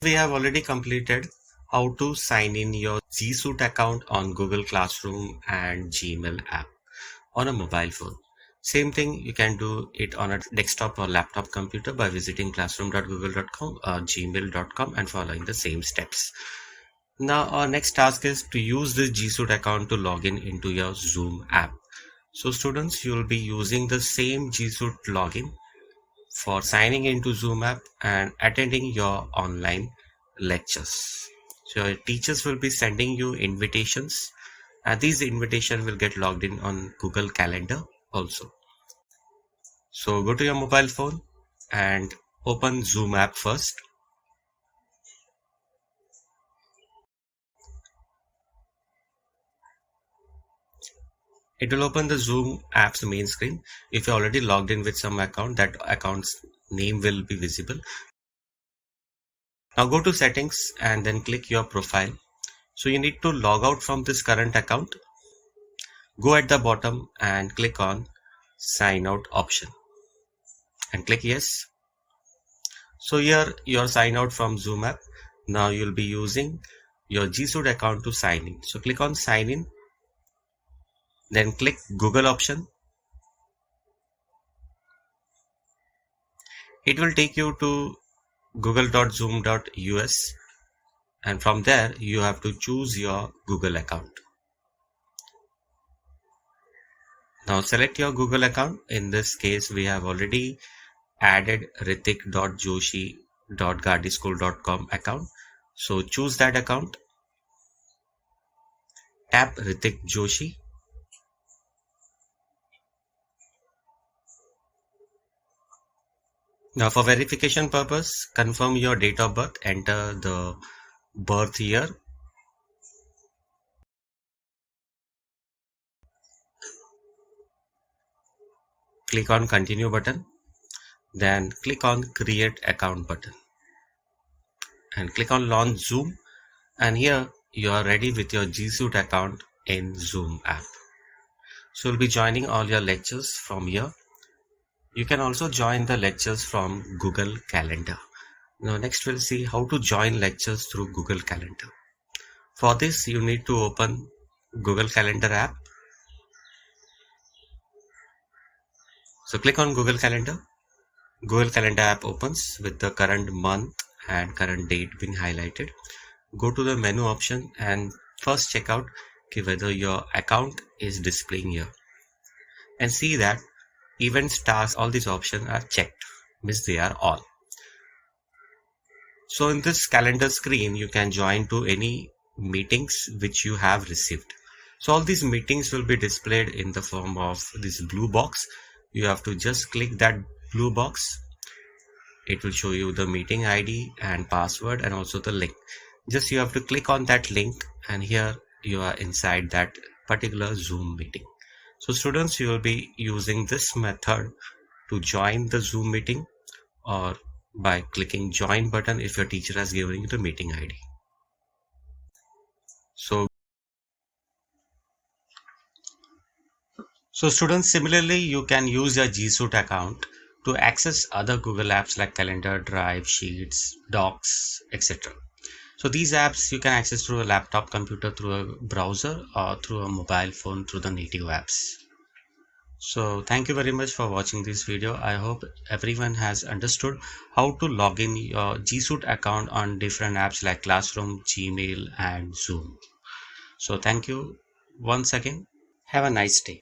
We have already completed how to sign in your G Suite account on Google Classroom and Gmail app on a mobile phone. Same thing, you can do it on a desktop or laptop computer by visiting classroom.google.com or gmail.com and following the same steps. Now our next task is to use this G Suite account to log in into your Zoom app. So students, you will be using the same G Suite login for signing into Zoom app and attending your online lectures. So your teachers will be sending you invitations, and these invitations will get logged in on Google Calendar also. So go to your mobile phone and open Zoom app first. It will open the Zoom app's main screen. If you're already logged in with some account, that account's name will be visible. Now go to settings and then click your profile. So you need to log out from this current account. Go at the bottom and click on sign out option and click yes. So here you're sign out from Zoom app. Now you'll be using your G Suite account to sign in. So click on sign in, then click Google option. It will take you to google.zoom.us, and from there you have to choose your Google account. Now select your Google account. In this case, we have already added ritik.joshi.gardischool.com account. So choose that account. Tap Ritik Joshi. Now for verification purpose, confirm your date of birth, enter the birth year. Click on continue button, then click on create account button and click on launch Zoom, and here you are ready with your G Suite account in Zoom app. So you'll be joining all your lectures from here. You can also join the lectures from Google Calendar. Now next we'll see how to join lectures through Google Calendar. For this you need to open Google Calendar app. So click on Google Calendar. Google Calendar app opens with the current month and current date being highlighted. Go to the menu option and first check out whether your account is displaying here, and see that events, tasks, all these options are checked, means they are all. So in this calendar screen, you can join to any meetings which you have received. So all these meetings will be displayed in the form of this blue box. You have to just click that blue box. It will show you the meeting ID and password and also the link. Just you have to click on that link, and here you are inside that particular Zoom meeting. So students, you will be using this method to join the Zoom meeting, or by clicking join button if your teacher has given you the meeting ID. So students, similarly you can use your G Suite account to access other Google apps like Calendar, Drive, Sheets, Docs, etc. So these apps you can access through a laptop computer, through a browser, or through a mobile phone through the native apps. So thank you very much for watching this video. I hope everyone has understood how to log in your G Suite account on different apps like Classroom, Gmail and Zoom. So thank you once again. Have a nice day.